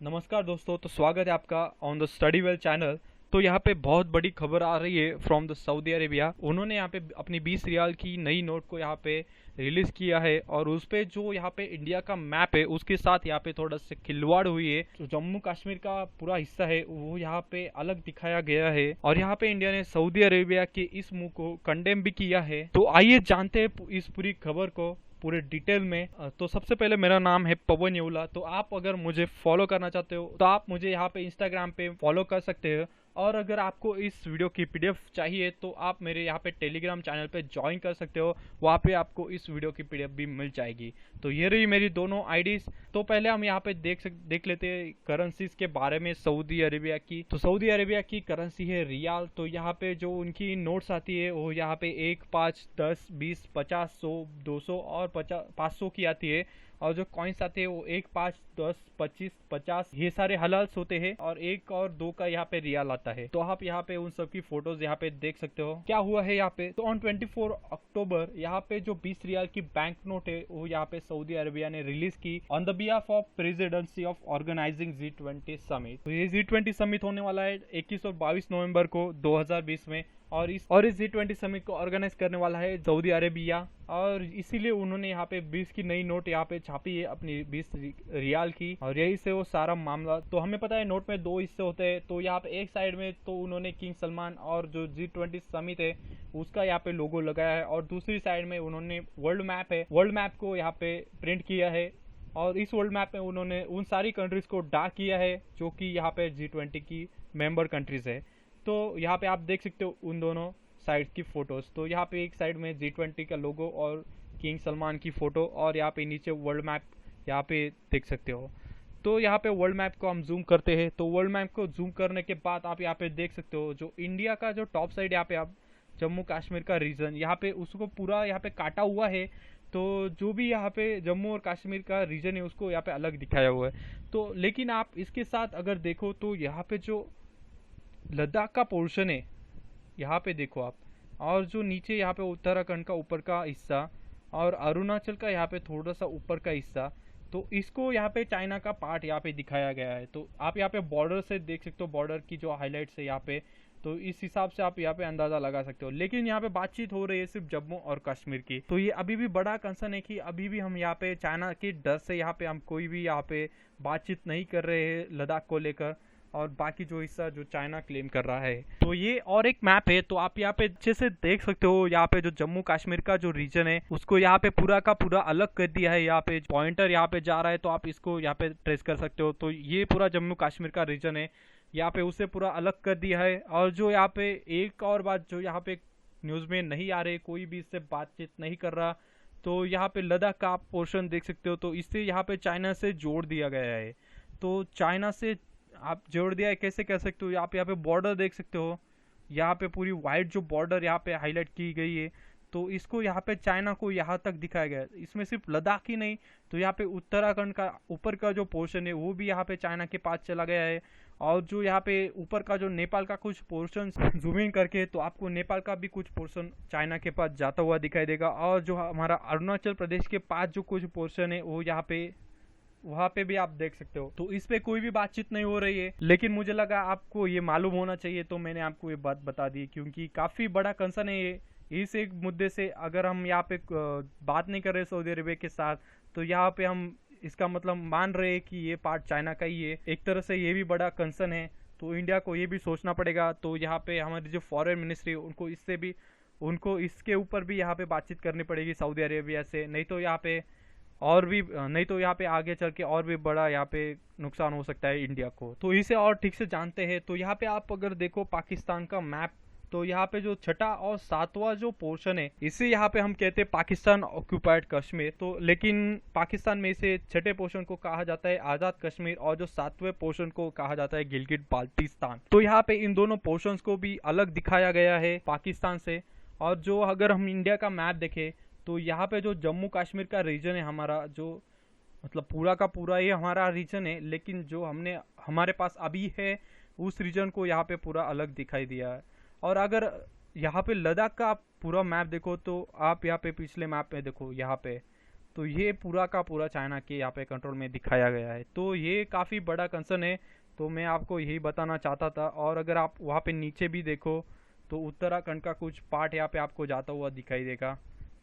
नमस्कार दोस्तों, तो स्वागत है आपका on the Study well channel. तो यहाँ पे बहुत बड़ी खबर आ रही है फ्रॉम द सऊदी अरेबिया। उन्होंने यहाँ पे अपनी 20 रियाल की नई नोट को यहाँ पे रिलीज किया है और उस पे जो यहाँ पे इंडिया का मैप है उसके साथ यहाँ पे थोड़ा सा खिलवाड़ हुई है। जो जम्मू कश्मीर का पूरा हिस्सा है वो यहाँ पे अलग दिखाया गया है और यहाँ पे इंडिया ने सऊदी अरेबिया के इस मुंह को कंडेम भी किया है। तो आइए जानते हैं इस पूरी खबर को पूरे डिटेल में। तो सबसे पहले मेरा नाम है पवन येउला। तो आप अगर मुझे फॉलो करना चाहते हो तो आप मुझे यहाँ पे इंस्टाग्राम पे फॉलो कर सकते हो। और अगर आपको इस वीडियो की पीडीएफ चाहिए तो आप मेरे यहाँ पे टेलीग्राम चैनल पे ज्वाइन कर सकते हो। वहाँ पे आपको इस वीडियो की पीडीएफ भी मिल जाएगी। तो ये रही मेरी दोनों आईडीज। तो पहले हम यहाँ पे देख लेते हैं करेंसीज के बारे में सऊदी अरेबिया की। तो सऊदी अरेबिया की करेंसी है रियाल। तो यहाँ पे जो उनकी नोट्स आती है वो यहाँ पे 1, 5, 10, 20, 50, 100, 200 और 500 की आती है। और जो कॉइन्स आते हैं वो 1, 5, 10, 25, 50 ये सारे हलाल्स होते हैं और 1 और 2 का यहाँ पे रियाल आता है। तो आप यहाँ पे उन सब की फोटोज यहाँ पे देख सकते हो क्या हुआ है यहाँ पे। तो ऑन 24 अक्टूबर यहाँ पे जो 20 रियाल की बैंक नोट है वो यहाँ पे सऊदी अरेबिया ने रिलीज की on the behalf of presidency of organizing G20 summit. तो ये G20 समिट होने वाला है 21 और 22 नवंबर को 2020 में। और इस G20 समिट को ऑर्गेनाइज करने वाला है सऊदी अरेबिया। और इसीलिए उन्होंने यहाँ पे 20 की नई नोट यहाँ पे छापी है अपनी 20 रियाल की। और यही से वो सारा मामला। तो हमें पता है नोट में 2 हिस्से होते हैं। तो यहाँ पे एक साइड में तो उन्होंने किंग सलमान और जो G20 समिट है उसका यहाँ पे लोगो लगाया है और दूसरी साइड में उन्होंने वर्ल्ड मैप है, वर्ल्ड मैप को यहाँ पे प्रिंट किया है। और इस वर्ल्ड मैप में उन्होंने उन सारी कंट्रीज को ड्रा किया है जो कि यहाँ पे G20 की मेंबर कंट्रीज है। तो यहाँ पे आप देख सकते हो उन दोनों साइड की फोटोज। तो यहाँ पे एक साइड में G20 का लोगो और किंग सलमान की फोटो और यहाँ पे नीचे वर्ल्ड मैप यहाँ पे देख सकते हो। तो यहाँ पे वर्ल्ड मैप को हम जूम करते हैं। तो वर्ल्ड मैप को जूम करने के बाद आप यहाँ पे देख सकते हो जो इंडिया का जो टॉप साइड यहाँ पे आप जम्मू कश्मीर का रीजन यहाँ पे उसको पूरा यहाँ पे काटा हुआ है। तो जो भी यहाँ पे जम्मू और कश्मीर का रीजन है उसको यहाँ पे अलग दिखाया हुआ है। तो लेकिन आप इसके साथ अगर देखो तो यहाँ पे जो लद्दाख का पोर्शन है यहाँ पे देखो आप। और जो नीचे यहाँ पे उत्तराखंड का ऊपर का हिस्सा और अरुणाचल का यहाँ पे थोड़ा सा ऊपर का हिस्सा। तो इसको यहाँ पे चाइना का पार्ट यहाँ पे दिखाया गया है। तो आप यहाँ पे बॉर्डर से देख सकते हो, बॉर्डर की जो हाईलाइट्स है यहाँ पे। तो इस हिसाब से आप यहाँ पे अंदाजा लगा सकते हो। लेकिन यहाँ पे बातचीत हो रही है सिर्फ जम्मू और कश्मीर की। तो ये अभी भी बड़ा कंसर्न है कि अभी भी हम यहाँ पे चाइना के डर से यहाँ पे हम कोई भी यहाँ पे बातचीत नहीं कर रहे हैं लद्दाख को लेकर। और बाकी जो हिस्सा जो चाइना क्लेम कर रहा है। तो ये और एक मैप है। तो आप यहाँ पे अच्छे से देख सकते हो यहाँ पे जो जम्मू कश्मीर का जो रीजन है उसको यहाँ पे पूरा का पूरा अलग कर दिया है। यहाँ पे पॉइंटर यहाँ पे जा रहा है तो आप इसको यहाँ पे ट्रेस कर सकते हो। तो ये पूरा जम्मू कश्मीर का रीजन है, यहाँ पे उसे पूरा अलग कर दिया है। और जो यहाँ पे एक और बात जो यहाँ पे न्यूज में नहीं आ रही, कोई भी इससे बातचीत नहीं कर रहा। तो यहाँ पे लद्दाख का आप पोर्शन देख सकते हो। तो इससे यहाँ पे चाइना से जोड़ दिया गया है। तो चाइना से आप जोड़ दिया है कैसे कह सकते हो। आप यहाँ पे बॉर्डर देख सकते हो, यहाँ पे पूरी वाइट जो बॉर्डर यहाँ पे हाईलाइट की गई है। तो इसको यहाँ पे चाइना को यहाँ तक दिखाया गया है। इसमें सिर्फ लद्दाख ही नहीं, तो यहाँ पे उत्तराखंड का ऊपर का जो पोर्शन है वो भी यहाँ पे चाइना के पास चला गया है। और जो यहाँ पे ऊपर का जो नेपाल का कुछ पोर्शन जूम इन करके तो आपको नेपाल का भी कुछ पोर्शन चाइना के पास जाता हुआ दिखाई देगा। और जो हमारा अरुणाचल प्रदेश के पास जो कुछ पोर्शन है वो यहाँ पे वहां पे भी आप देख सकते हो। तो इस पे कोई भी बातचीत नहीं हो रही है, लेकिन मुझे लगा आपको ये मालूम होना चाहिए तो मैंने आपको ये बात बता दी क्योंकि काफी बड़ा कंसर्न है ये। इस एक मुद्दे से अगर हम यहाँ पे बात नहीं कर रहे सऊदी अरेबिया के साथ तो यहाँ पे हम इसका मतलब मान रहे हैं कि ये पार्ट चाइना का ही है। एक तरह से ये भी बड़ा कंसर्न है। तो इंडिया को ये भी सोचना पड़ेगा। तो यहाँ पे हमारी जो फॉरेन मिनिस्ट्री है उनको इसके ऊपर भी यहाँ पे बातचीत करनी पड़ेगी सऊदी अरेबिया से। नहीं तो यहाँ पे आगे चल के और भी बड़ा यहाँ पे नुकसान हो सकता है इंडिया को। तो इसे और ठीक से जानते हैं। तो यहाँ पे आप अगर देखो पाकिस्तान का मैप, तो यहाँ पे जो छठा और सातवां जो पोर्शन है इसे यहाँ पे हम कहते हैं पाकिस्तान ऑक्यूपाइड कश्मीर। तो लेकिन पाकिस्तान में इसे छठे पोर्शन को कहा जाता है आज़ाद कश्मीर और जो सातवें पोर्शन को कहा जाता है गिलगिट बाल्टिस्तान। तो यहाँ पे इन दोनों पोर्शंस को भी अलग दिखाया गया है पाकिस्तान से। और जो अगर हम इंडिया का मैप देखें तो यहाँ पे जो जम्मू कश्मीर का रीजन है हमारा, जो मतलब पूरा का पूरा ये हमारा रीजन है, लेकिन जो हमारे पास अभी है उस रीजन को यहाँ पे पूरा अलग दिखाई दिया है। और अगर यहाँ पे लद्दाख का आप पूरा मैप देखो तो आप यहाँ पे पिछले मैप में देखो यहाँ पे तो ये पूरा का पूरा चाइना के यहाँ पे कंट्रोल में दिखाया गया है। तो ये काफ़ी बड़ा कंसर्न है, तो मैं आपको यही बताना चाहता था। और अगर आप वहाँ पे नीचे भी देखो तो उत्तराखंड का कुछ पार्ट यहाँ पे आपको जाता हुआ दिखाई देगा,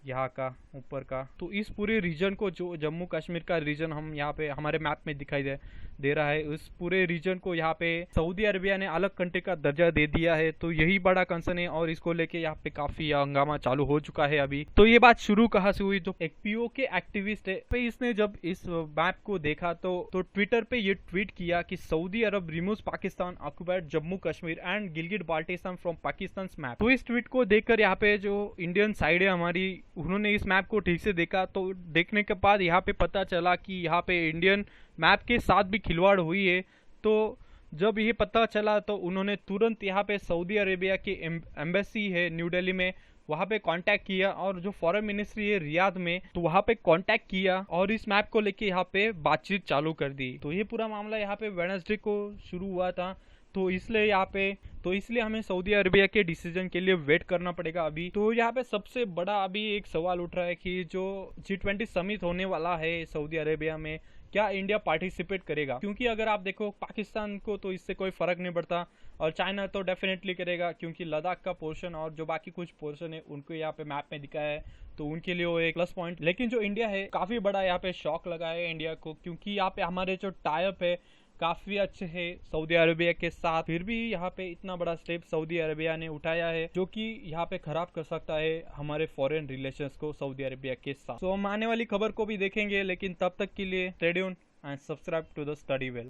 यहाँ का ऊपर का। तो इस पूरे रीजन को, जो जम्मू कश्मीर का रीजन हम यहाँ पे हमारे मैप में दिखाई दे रहा है, उस पूरे रीजन को यहाँ पे सऊदी अरेबिया ने अलग कंट्री का दर्जा दे दिया है। तो यही बड़ा कंसर्न है और इसको लेके यहाँ पे काफी हंगामा चालू हो चुका है अभी। तो ये बात शुरू कहाँ से हुई, जो एक पीओके एक्टिविस्ट है पे इसने जब इस मैप को देखा तो ट्विटर पे ये ट्वीट किया कि Saudi Arab removes Pakistan occupied Jammu Kashmir and Gilgit Baltistan from Pakistan map. तो इस ट्वीट को देखकर यहाँ पे जो इंडियन साइड है हमारी, उन्होंने इस मैप को ठीक से देखा। तो देखने के बाद यहाँ पे पता चला कि यहाँ पे इंडियन मैप के साथ भी खिलवाड़ हुई है। तो जब ये पता चला तो उन्होंने तुरंत यहाँ पे सऊदी अरेबिया की एम्बेसी है न्यू दिल्ली में, वहाँ पे कांटेक्ट किया, और जो फॉरेन मिनिस्ट्री है रियाद में, तो वहाँ पे कांटेक्ट किया और इस मैप को लेके यहाँ पे बातचीत चालू कर दी। तो ये पूरा मामला यहाँ पे वेडनेसडे को शुरू हुआ था। तो इसलिए हमें सऊदी अरेबिया के डिसीजन के लिए वेट करना पड़ेगा अभी। तो यहाँ पे सबसे बड़ा अभी एक सवाल उठ रहा है कि जो G20 समिट होने वाला है सऊदी अरेबिया में, क्या इंडिया पार्टिसिपेट करेगा? क्योंकि अगर आप देखो पाकिस्तान को तो इससे कोई फर्क नहीं पड़ता, और चाइना तो डेफिनेटली करेगा, क्योंकि लद्दाख का पोर्शन और जो बाकी कुछ पोर्शन है उनको यहाँ पे मैप में दिखाया है, तो उनके लिए वो एक प्लस पॉइंट। लेकिन जो इंडिया है, काफी बड़ा यहाँ पे शॉक लगा है इंडिया को, क्योंकि यहाँ पे हमारे जो टाई अप है काफी अच्छे है सऊदी अरेबिया के साथ। फिर भी यहाँ पे इतना बड़ा स्टेप सऊदी अरेबिया ने उठाया है जो कि यहाँ पे खराब कर सकता है हमारे फॉरेन रिलेशंस को सऊदी अरेबिया के साथ। तो हम आने वाली खबर को भी देखेंगे, लेकिन तब तक के लिए stay tuned and subscribe to the Study well.